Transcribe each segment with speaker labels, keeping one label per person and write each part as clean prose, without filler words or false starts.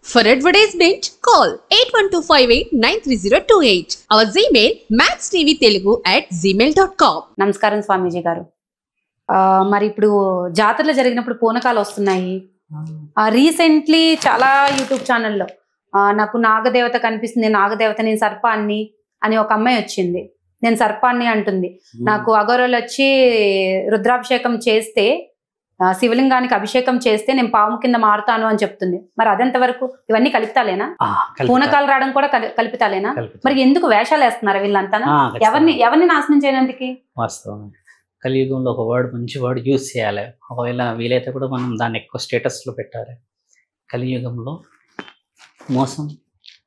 Speaker 1: For advertisement, call 8125893028. Our Gmail maxtvtelugu@gmail.com.
Speaker 2: నమస్కారం స్వామీజీ గారు. మరి ఇప్పుడు జాతరలు జరిగినప్పుడు పూనకాలు వస్తున్నాయి. రీసెంట్లీ చాలా యూట్యూబ్ ఛానల్లో నాకు నాగదేవత కనిపిస్తుంది, నాగదేవత నేను సర్పాన్ని అని ఒక అమ్మాయి వచ్చింది. నేను సర్పాన్ని అంటుంది. నాకు అగోరోలు వచ్చి రుద్రాభిషేకం చేస్తే, శివలింగానికి అభిషేకం చేస్తే నేను పాము కింద మారుతాను అని చెప్తుంది. మరి అదెంతవరకు ఇవన్నీ కల్పితాలేనా? పూనకాలు రావడం కూడా కల్పితాలేనా? మరి ఎందుకు వేషాలు వేస్తున్నారు వీళ్ళంతా? ఎవరిని నాశనం చేయనందుకు?
Speaker 3: వాస్తవం కలియుగంలో ఒక వర్డ్, మంచి వర్డ్ యూజ్ చేయాలి. ఒకవేళ వీలైతే కూడా మనం దాన్ని ఎక్కువ స్టేటస్లో పెట్టాలి. కలియుగంలో మోసం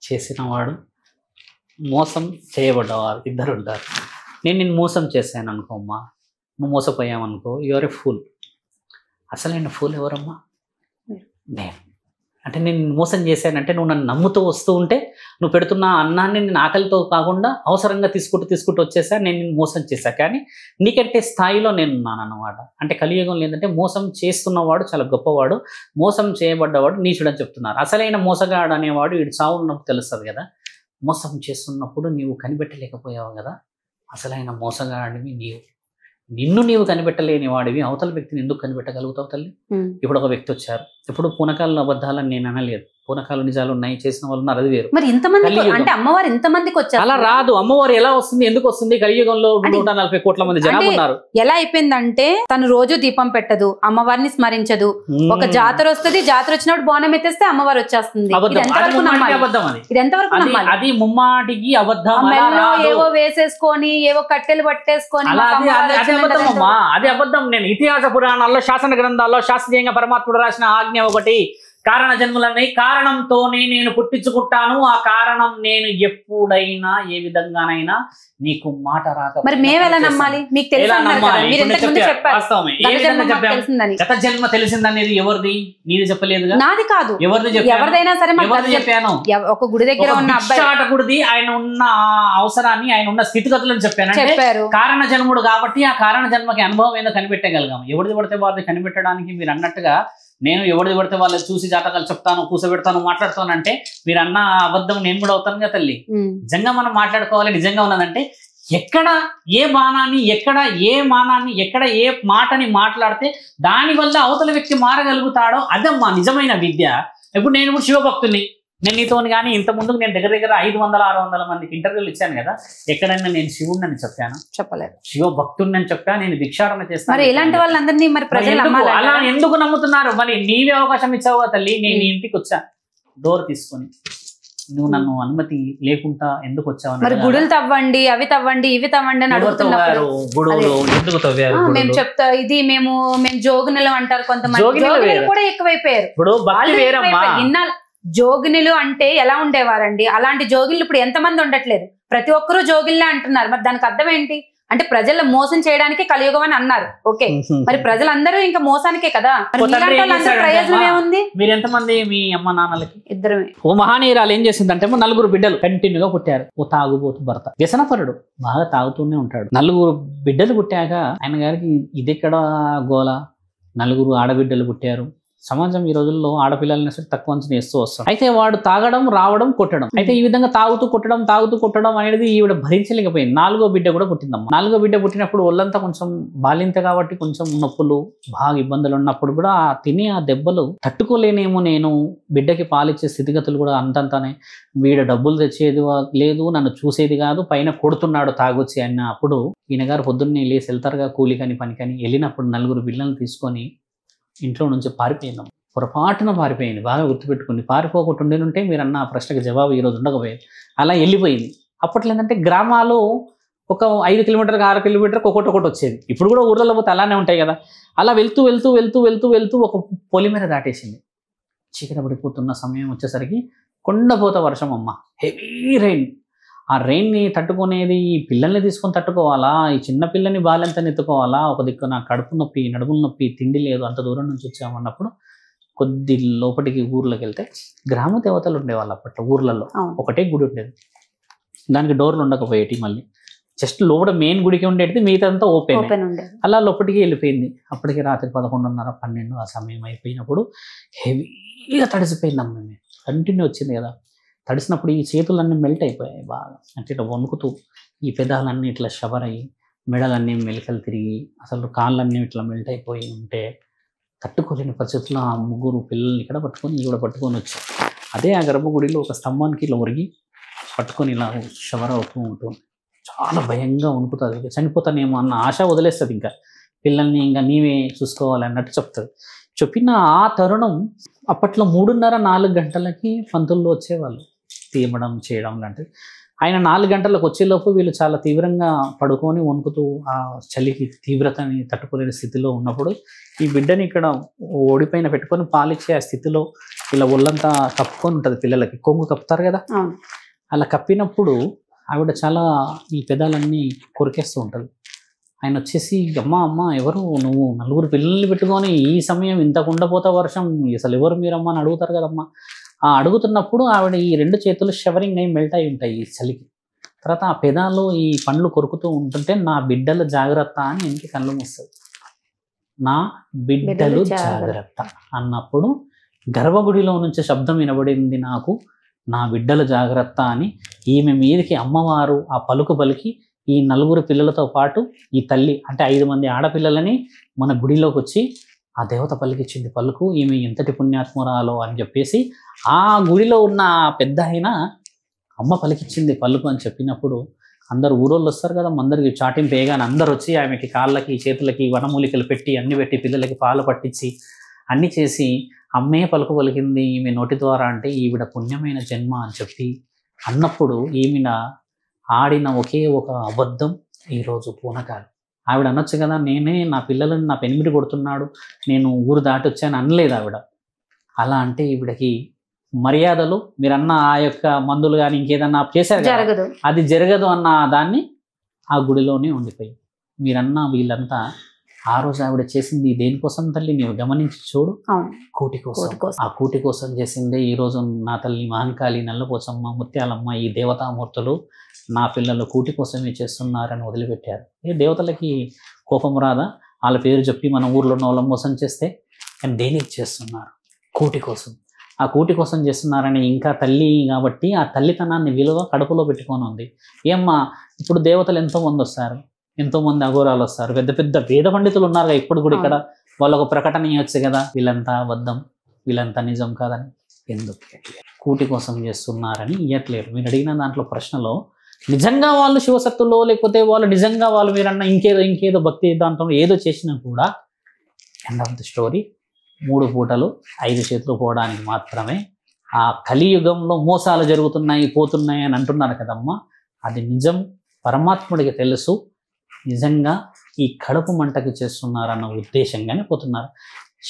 Speaker 3: చేసిన వాడు, మోసం చేయబడ్డవారు ఇద్దరు ఉంటారు. నేను మోసం చేశాను అనుకో అమ్మా, నువ్వు మోసపోయావనుకో, యువర్ ఏ ఫూల్. అసలైన ఫూల్ ఎవరమ్మా? నేను. అంటే నేను మోసం చేశానంటే నువ్వు నన్ను నమ్ముతూ వస్తూ ఉంటే, నువ్వు పెడుతున్న అన్నాన్ని నేను ఆకలితో కాకుండా అవసరంగా తీసుకుంటూ వచ్చేసా, నేను నిన్ను మోసం చేశా. కానీ నీకంటే స్థాయిలో నేను ఉన్నాను అన్నమాట. అంటే కలియుగంలో ఏంటంటే మోసం చేస్తున్నవాడు చాలా గొప్పవాడు, మోసం చేయబడ్డవాడు నీచుడని చెప్తున్నారు. అసలైన మోసగాడు అనేవాడు వీడు చావు ఉన్నప్పుడు తెలుస్తుంది కదా. మోసం చేస్తున్నప్పుడు నీవు కనిపెట్టలేకపోయావు కదా, అసలైన మోసగాడివి నీవు. నిన్ను నీవు కనిపెట్టలేని వాడివి అవతల వ్యక్తిని ఎందుకు కనిపెట్టగలుగుతావు తల్లి? ఇప్పుడు ఒక వ్యక్తి వచ్చారు, ఇప్పుడు పూనకాలు అబద్ధాలని నేను అనలేదు, పూనకాలు నిజాలు ఉన్నాయి, చేసిన వాళ్ళు ఉన్నారు, అది వేరు.
Speaker 2: మరి ఇంతమంది అంటే అమ్మవారు ఇంతమందికి వచ్చారు,
Speaker 3: అలా రాదు. అమ్మవారు ఎలా వస్తుంది, ఎందుకు వస్తుంది? కలియుగంలో 140 కోట్ల మంది జనాభా ఉన్నారు.
Speaker 2: ఎలా అయిపోయిందంటే తను రోజు దీపం పెట్టదు, అమ్మవారిని స్మరించదు. ఒక జాతర వస్తుంది, జాతర వచ్చినప్పుడు బోనం ఎత్తేస్తే అమ్మవారు వచ్చేస్తుంది. ఇది ఎంతవరకు నమ్మాలి?
Speaker 3: అది ముమ్మాటికి అబద్ధం.
Speaker 2: ఏవో వేసేసుకొని, ఏవో కట్టెలు పట్టేసుకొని
Speaker 3: అది అబద్ధం. నేను ఇతిహాస పురాణాల్లో, శాసన గ్రంథాల్లో శాస్త్రీయంగా పరమాత్ముడు రాసిన ఆజ్ఞ ఒకటి, కారణ జన్ములని కారణంతోనే నేను పుట్టించుకుంటాను, ఆ కారణం నేను ఎప్పుడైనా ఏ విధంగానైనా నీకు మాట రాక.
Speaker 2: మరి మేము ఎలా నమ్మాలి? మీకు తెలుసు,
Speaker 3: గత జన్మ తెలిసిందనేది ఎవరిది? నీది చెప్పలేదుగా.
Speaker 2: నాది కాదు,
Speaker 3: ఎవరిది?
Speaker 2: ఎవరిదైనా సరే చెప్పాను. ఒక గుడి దగ్గర ఉన్న
Speaker 3: భిక్షాటకుడిది ఆయన ఉన్న అవసరాన్ని, ఆయన ఉన్న స్థితిగతులను చెప్పారు. కారణ జన్ముడు కాబట్టి ఆ కారణ జన్మకి అనుభవం ఏదో కనిపెట్టగలిగాము. ఎవరిది పడితే వారిని కనిపెట్టడానికి మీరు అన్నట్టుగా నేను ఎవరిది పడితే వాళ్ళని చూసి జాతకాలు చెప్తాను, కూసబెడతాను, మాట్లాడుతాను అంటే మీరు అన్న అబద్ధం నేను కూడా అవుతాను కదా తల్లి. నిజంగా మనం మాట్లాడుకోవాలి. నిజంగా ఉన్నదంటే ఎక్కడ ఏ బాణాన్ని, ఎక్కడ ఏ మానాన్ని, ఎక్కడ ఏ మాటని మాట్లాడితే దానివల్ల అవతల వ్యక్తి మారగలుగుతాడో అదమ్మా నిజమైన విద్య. ఇప్పుడు నేను ఇప్పుడు శివభక్తుని, నేను నీతో కానీ ఇంత ముందుకు నేను దగ్గర 500-600 మందికి ఇంటర్వ్యూలు ఇచ్చాను కదా. ఎక్కడైనా నేను శివుణ్ణి అని చెప్పాను? చెప్పలేదు. శివ భక్తుడిని అని చెప్పా, నేను భిక్షాటన చేస్తాను.
Speaker 2: మరి ఇలాంటి వాళ్ళందరినీ మరి ప్రజలు
Speaker 3: అలా ఎందుకు నమ్ముతున్నారు? మరి నీవే అవకాశం ఇచ్చావు తల్లి. నేను ఇంటికి వచ్చా డోర్ తీసుకొని, నువ్వు నన్ను అనుమతి లేకుండా ఎందుకు వచ్చావు?
Speaker 2: మరి గుడులు తవ్వండి, అవి తవ్వండి, ఇవి తవ్వండి అని అడుగుతున్నారు. మేము చెప్తా, ఇది మేము జోగినులు అంటారు కొంతమంది. జోగినులు కూడా ఎక్కువైపోయారు. జోగినులు అంటే ఎలా ఉండేవారండి? అలాంటి జోగినులు ఇప్పుడు ఎంతమంది ఉండట్లేదు. ప్రతి ఒక్కరూ జోగిన్లే అంటున్నారు. మరి దానికి అర్థం ఏంటి? అంటే ప్రజలు మోసం చేయడానికి కలియుగం అని అన్నారు. ఓకే, మరి ప్రజలందరూ ఇంకా మోసానికే కదా. ప్రయోజనం ఏముంది?
Speaker 3: మీరు ఎంతమంది మీ అమ్మ నాన్నలకి?
Speaker 2: ఇద్దరమే.
Speaker 3: ఓ మహానీయురాలు ఏం చేసిందంటే 4 బిడ్డలు కంటిన్యూగా పుట్టారు. ఓ తాగుబోతు భర్త, వ్యసనపరుడు, బాగా తాగుతూనే ఉంటాడు. 4 బిడ్డలు పుట్టాక ఆయన గారికి ఇదెక్కడ గోల, 4 ఆడబిడ్డలు పుట్టారు. సమాజం ఈ రోజుల్లో ఆడపిల్లలని తక్కువ అంచనా వేస్తూ వస్తాం. అయితే వాడు తాగడం, రావడం, కొట్టడం. అయితే ఈ విధంగా తాగుతూ కొట్టడం అనేది ఈవిడ భరించలేకపోయింది. 4వ బిడ్డ కూడా పుట్టిందమ్మా. 4వ బిడ్డ పుట్టినప్పుడు ఒళ్ళంతా కొంచెం బాలింత కాబట్టి కొంచెం నొప్పులు, బాగా ఇబ్బందులు ఉన్నప్పుడు కూడా తిని ఆ దెబ్బలు తట్టుకోలేనేమో, నేను బిడ్డకి పాలిచ్చే స్థితిగతులు కూడా అంతంతానే, వీడ డబ్బులు తెచ్చేది లేదు, నన్ను చూసేది కాదు, పైన కొడుతున్నాడు తాగొచ్చి అన్నప్పుడు ఈయన గారు పొద్దున్నే లేసి వెళ్తారుగా కూలికని పనికని. వెళ్ళినప్పుడు 4 బిడ్డలను తీసుకొని ఇంట్లో నుంచి పారిపోయిందాం. పొరపాటున పారిపోయింది. బాగా గుర్తుపెట్టుకుని, పారిపోకుండా ఉంటే మీరు అన్న ప్రశ్నకు జవాబు ఈరోజు ఉండకపోయేది. అలా వెళ్ళిపోయింది. అప్పట్లో ఏంటంటే గ్రామాలు ఒక 5 కిలోమీటర్కి 6 కిలోమీటర్కి ఒకటి వచ్చేది. ఇప్పుడు కూడా ఊర్లలో పోతే అలానే ఉంటాయి కదా. అలా వెళ్తూ ఒక పొలిమేర దాటేసింది. చీకటి పడిపోతున్న సమయం వచ్చేసరికి కొండపోత వర్షం అమ్మ, హెవీ రెయిన్. ఆ రెయిన్ని తట్టుకునేది ఈ పిల్లల్ని తీసుకొని తట్టుకోవాలా, ఈ చిన్న పిల్లని బాల్యంతని ఎత్తుకోవాలా, ఒక దిక్కు నా కడుపు నొప్పి, నడుముల నొప్పి, తిండి లేదు, అంత దూరం నుంచి వచ్చామన్నప్పుడు కొద్ది లోపలికి ఊర్లోకి వెళ్తే గ్రామ దేవతలు ఉండేవాళ్ళు. అప్పట్లో ఊర్లలో ఒకటే గుడి ఉండేది, దానికి డోర్లు ఉండకపోయేటి. మళ్ళీ జస్ట్ లోపల మెయిన్ గుడికి ఉండేది, మిగతాదంతా ఓపెన్.
Speaker 2: ఓపెన్ ఉండేది.
Speaker 3: అలా లోపలికి వెళ్ళిపోయింది. అప్పటికి రాత్రి 11:30, 12 ఆ సమయం అయిపోయినప్పుడు హెవీగా తడిసిపోయిందమ్మ. మేము కంటిన్యూ వచ్చింది కదా, తడిసినప్పుడు ఈ చేతులన్నీ మెల్ట్ అయిపోయాయి బాగా. అంటే ఇట్లా వణుకుతూ ఈ పెదాలన్నీ ఇట్లా షవర్ అయ్యి, మెడలన్నీ మెలికలు తిరిగి, అసలు కాళ్ళన్నీ ఇట్లా మెల్ట్ అయిపోయి ఉంటే తట్టుకోలేని పరిస్థితుల్లో ఆ ముగ్గురు పిల్లల్ని ఇక్కడ పట్టుకొని ఈవిడ పట్టుకొని వచ్చి అదే ఆ గర్భగుడిలో ఒక స్తంభానికి ఇలా ఒరిగి పట్టుకొని ఇలా షవర్ అవుతూ ఉంటుంది. చాలా భయంగా వణుకుతుంది. చనిపోతానేమో అన్న ఆశ వదిలేస్తుంది. ఇంకా పిల్లల్ని ఇంకా నీవే చూసుకోవాలి అన్నట్టు చెప్తుంది. చెప్పిన ఆ తరుణం అప్పట్లో 3:30, 4 గంటలకి పంతుల్లో వచ్చేవాళ్ళు తీయడం చేయడం లాంటివి. ఆయన 4 గంటలకు వచ్చేలోపు వీళ్ళు చాలా తీవ్రంగా పడుకొని వణుకుతూ ఆ చలికి తీవ్రతని తట్టుకోలేని స్థితిలో ఉన్నప్పుడు ఈ బిడ్డని ఇక్కడ ఓడిపైన పెట్టుకొని పాలిచ్చే ఆ స్థితిలో ఇలా ఒళ్ళంతా కప్పుకొని ఉంటుంది. పిల్లలకి కొంగు కప్పుతారు కదా, అలా కప్పినప్పుడు ఆవిడ చాలా ఈ పెదాలన్నీ కొరికేస్తూ ఉంటుంది. ఆయన వచ్చేసి అమ్మ ఎవరు నువ్వు, 4 పిల్లల్ని పెట్టుకొని ఈ సమయం ఇంత కుండపోతా వర్షం, అసలు ఎవరు మీరమ్మా అని అడుగుతారు కదమ్మా. ఆ అడుగుతున్నప్పుడు ఆవిడ ఈ 2 చేతులు షవరింగ్ అయి మెల్ట్ అయి ఉంటాయి ఈ చలికి. తర్వాత ఆ పెదాలు ఈ పండ్లు కొరుకుతూ ఉంటుంటే నా బిడ్డల జాగ్రత్త అని ఇంటికి కళ్ళు మూస్తుంది. నా బిడ్డలు జాగ్రత్త అన్నప్పుడు గర్భగుడిలో నుంచి శబ్దం వినబడింది నాకు, నా బిడ్డల జాగ్రత్త అని. ఈమె మీదకి అమ్మవారు ఆ పలుకు పలికి ఈ 4 పిల్లలతో పాటు ఈ తల్లి అంటే 5 మంది ఆడపిల్లలని మన గుడిలోకి వచ్చి ఆ దేవత పలికిచ్చింది పలుకు. ఈమె ఎంతటి పుణ్యాత్మురాలో అని చెప్పేసి ఆ గుడిలో ఉన్న పెద్ద అయిన అమ్మ పలికిచ్చింది పలుకు అని చెప్పినప్పుడు అందరు ఊరోళ్ళు వస్తారు కదా, అందరికి చాటింపు వేయగానే అందరు వచ్చి ఆమెకి కాళ్ళకి చేతులకి వనమూలికలు పెట్టి అన్ని పెట్టి పిల్లలకి పాలు పట్టించి అన్ని చేసి అమ్మే పలుకు పలికింది ఈమె నోటి ద్వారా అంటే ఈవిడ పుణ్యమైన జన్మ అని చెప్పి అన్నప్పుడు ఈమెన ఆడిన ఒకే ఒక అబద్ధం ఈరోజు పూనకాలు. ఆవిడ అనొచ్చు కదా, నేనే నా పిల్లలను నా పెనిమిటి కొడుతున్నాడు, నేను ఊరు దాటి వచ్చాను అనలేదు ఆవిడ. అలా అంటే ఈవిడకి మర్యాదలు మీరన్న ఆ యొక్క మందులు కానీ ఇంకేదన్నా చేశారు
Speaker 2: జరగదు,
Speaker 3: అది జరగదు అన్న దాన్ని ఆ గుడిలోనే ఉండిపోయి మీరన్న వీళ్ళంతా ఆ రోజు ఆవిడ చేసింది దేనికోసం తల్లి నీవు గమనించి చూడు, కూటి కోసం. ఆ కూటి కోసం చేసిందే ఈ రోజు నా తల్లి మహంకాళి, నల్లపోచమ్మ, ముత్యాలమ్మ ఈ దేవతామూర్తులు నా పిల్లలు కూటి కోసమే చేస్తున్నారని వదిలిపెట్టారు. ఏ దేవతలకి కోపం రాదా? వాళ్ళ పేరు చెప్పి మన ఊర్లో ఉన్న వాళ్ళ మోసం చేస్తే కానీ దేనికి చేస్తున్నారు? కూటి కోసం. ఆ కూటి కోసం చేస్తున్నారని ఇంకా తల్లి కాబట్టి ఆ తల్లితనాన్ని విలువ కడుపులో పెట్టుకొని ఉంది. ఏమ్మా ఇప్పుడు దేవతలు ఎంతోమంది వస్తారు, ఎంతోమంది అఘోరాలు వస్తారు, పెద్ద పెద్ద వేద పండితులు ఉన్నారు కదా ఇప్పుడు కూడా ఇక్కడ. వాళ్ళకు ప్రకటన ఇవ్వచ్చు కదా, వీళ్ళంతా అబద్ధం వీళ్ళంతా నిజం కాదని. ఎందుకు కూటి కోసం చేస్తున్నారని ఇవ్వట్లేరు. మీరు అడిగిన దాంట్లో ప్రశ్నలో నిజంగా వాళ్ళు శివసత్తులో లేకపోతే వాళ్ళు నిజంగా వాళ్ళు మీరన్న ఇంకేదో భక్తి దాంట్లో ఏదో చేసినా కూడా ఎండ్ ఆఫ్ ది స్టోరీ 3 పూటలు 5 చేతులు పోవడానికి మాత్రమే. ఆ కలియుగంలో మోసాలు జరుగుతున్నాయి పోతున్నాయి అని అంటున్నారు కదమ్మా, అది నిజం పరమాత్ముడికి తెలుసు. నిజంగా ఈ కడుపు మంటకి చేస్తున్నారన్న ఉద్దేశంగానే పోతున్నారు.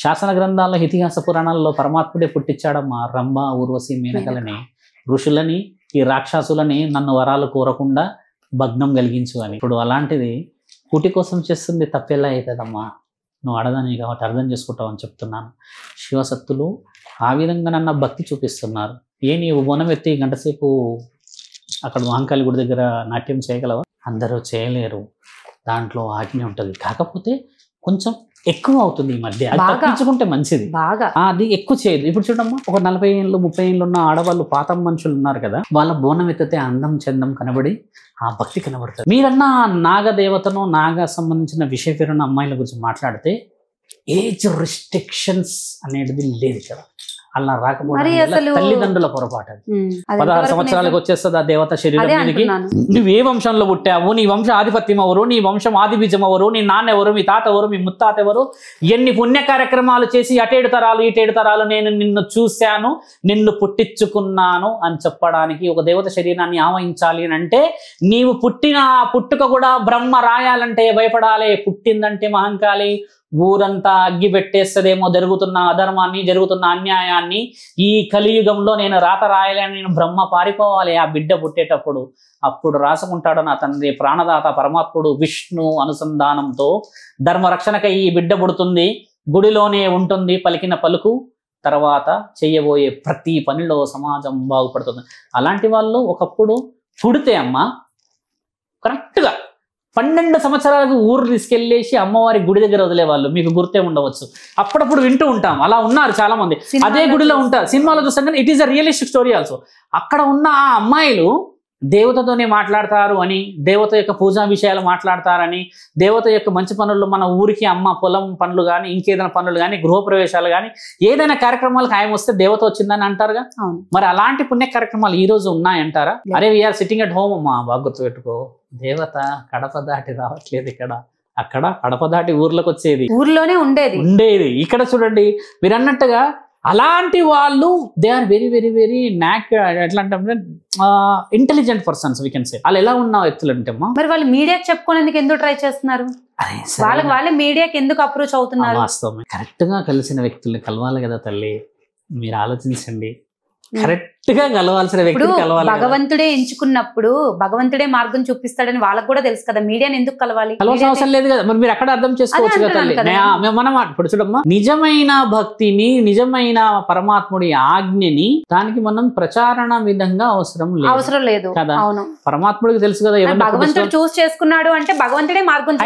Speaker 3: శాసన గ్రంథాల్లో ఇతిహాస పురాణాల్లో పరమాత్ముడే పుట్టించాడమ్మా రంభ, ఊర్వశి, మేనకలని, ఋషులని, ఈ రాక్షసులని నన్ను వరాలు కోరకుండా భగ్నం కలిగించు అని. ఇప్పుడు అలాంటిది కూటి కోసం చేస్తుంది తప్పెలా అవుతుందమ్మా? నువ్వు ఆడదాని కాబట్టి అర్థం చేసుకుంటావు అని చెప్తున్నాను. శివసత్తులు ఆ విధంగా నన్న భక్తి చూపిస్తున్నారు. నీవు బోనం ఎత్తి గంటసేపు అక్కడ మహంకాళి గుడి దగ్గర నాట్యం చేయగలవా? అందరూ చేయలేరు, దాంట్లో ఆజ్ఞ ఉంటుంది. కాకపోతే కొంచెం ఎక్కువ అవుతుంది ఈ మధ్య, అది తగ్గించుకుంటే మంచిది. అది ఎక్కువ చేయదు. ఇప్పుడు చూడమ్మా, ఒక 40 ఏళ్ళు 30 ఏళ్ళు ఉన్న ఆడవాళ్ళు పాత మనుషులు ఉన్నారు కదా, వాళ్ళ బోనం ఎత్తితే అందం చందం కనబడి ఆ భక్తి కనబడుతుంది. మీరన్న నాగదేవతను నాగ సంబంధించిన విషయపేరున్న అమ్మాయిల గురించి మాట్లాడితే ఏజ్ రిస్ట్రిక్షన్స్ అనేది లేదు కదా. అలా రాకపోవడం తల్లిదండ్రుల పొరపాటు. 16 సంవత్సరాలకు వచ్చేస్తుంది ఆ దేవత శరీరం మీదకి. నువ్వు ఏ వంశంలో పుట్టావు, నీ వంశ ఆధిపత్యం ఎవరు, నీ వంశం ఆదిబీజం ఎవరు, నీ నాన్న ఎవరు, మీ తాత ఎవరు, మీ ముత్తాత ఎవరు, ఎన్ని పుణ్య కార్యక్రమాలు చేసి అటేడు తరాలు ఇటేడు తరాలు నేను నిన్ను చూశాను, నిన్ను పుట్టించుకున్నాను అని చెప్పడానికి ఒక దేవత శరీరాన్ని ఆవహించాలి అని అంటే నీవు పుట్టిన పుట్టుక కూడా బ్రహ్మ రాయాలంటే భయపడాలి. పుట్టిందంటే మహంకాళి ఊరంతా అగ్గి పెట్టేస్తుందేమో, జరుగుతున్న అధర్మాన్ని జరుగుతున్న అన్యాయాన్ని. ఈ కలియుగంలో నేను రాత రాయాలని నేను బ్రహ్మ పారిపోవాలి ఆ బిడ్డ పుట్టేటప్పుడు. అప్పుడు రాసుకుంటాడు నా తండ్రి ప్రాణదాత పరమాత్ముడు విష్ణు అనుసంధానంతో ధర్మరక్షణకై ఈ బిడ్డ పుడుతుంది, గుడిలోనే ఉంటుంది పలికిన పలుకు, తర్వాత చేయబోయే ప్రతి పనిలో సమాజం బాగుపడుతుంది. అలాంటి వాళ్ళు ఒకప్పుడు పుడితే అమ్మ కరెక్ట్ గా 12 సంవత్సరాలకు ఊరు తీసుకెళ్లేసి అమ్మవారి గుడి దగ్గర వదిలేవాళ్ళు, మీకు గుర్తే ఉండవచ్చు. అప్పుడప్పుడు వింటూ ఉంటాం, అలా ఉన్నారు చాలా మంది. అదే గుడిలో ఉంటారు, సినిమాలో చూస్తాం, కానీ it is a realistic story also. అక్కడ ఉన్న ఆ అమ్మాయిలు దేవతతోనే మాట్లాడతారు అని, దేవత యొక్క పూజా విషయాలు మాట్లాడతారని, దేవత యొక్క మంచి పనులు, మన ఊరికి అమ్మ పొలం పనులు కానీ, ఇంకేదైనా పనులు కానీ, గృహప్రవేశాలు కానీ, ఏదైనా కార్యక్రమాలకు ఆయన వస్తే దేవత వచ్చిందని అంటారుగా. మరి అలాంటి పుణ్య కార్యక్రమాలు ఈ రోజు ఉన్నాయంటారా? అరే వీఆర్ సిట్టింగ్ అట్ హోమ్, అమ్మా బాగా గుర్తుపెట్టుకో, దేవత కడప దాటి రావట్లేదు, ఇక్కడ అక్కడ కడప దాటి ఊర్లోకి వచ్చేది, ఊర్లోనే ఉండేది. ఇక్కడ చూడండి మీరు అన్నట్టుగా అలాంటి వాళ్ళు they are very very very ఎట్లా అంటే intelligent persons we can say. వాళ్ళు ఎలా ఉన్న వ్యక్తులు అంటే
Speaker 2: మరి వాళ్ళు మీడియాకి చెప్పుకోవడానికి ఎందుకు ట్రై చేస్తున్నారు? వాళ్ళే మీడియాకి ఎందుకు అప్రోచ్ అవుతున్నారు?
Speaker 3: వాస్తవమే, కరెక్ట్ గా కలిసిన వ్యక్తుల్ని కలవాలి కదా తల్లి, మీరు ఆలోచించండి. కరెక్ట్ గా కలవాల్సిన వ్యక్తి కలవాలి.
Speaker 2: భగవంతుడే ఎంచుకున్నప్పుడు భగవంతుడే మార్గం చూపిస్తాడని వాళ్ళకి కూడా తెలుసు కదా, మీడియాని ఎందుకు కలవాలి?
Speaker 3: కలవాల్సిన అవసరం లేదు కదా, మరి మీరు అక్కడ అర్థం చేసుకోవచ్చు కదా తల్లి. మనం ఇప్పుడు చూడమ్మా, నిజమైన భక్తిని, నిజమైన పరమాత్ముడి ఆజ్ఞని దానికి మనం ప్రచారణ విధంగా అవసరం లేదు కదా. పరమాత్ముడికి తెలుసు కదా,
Speaker 2: భగవంతుడు చూస్ చేసుకున్నాడు అంటే భగవంతుడే మార్గం.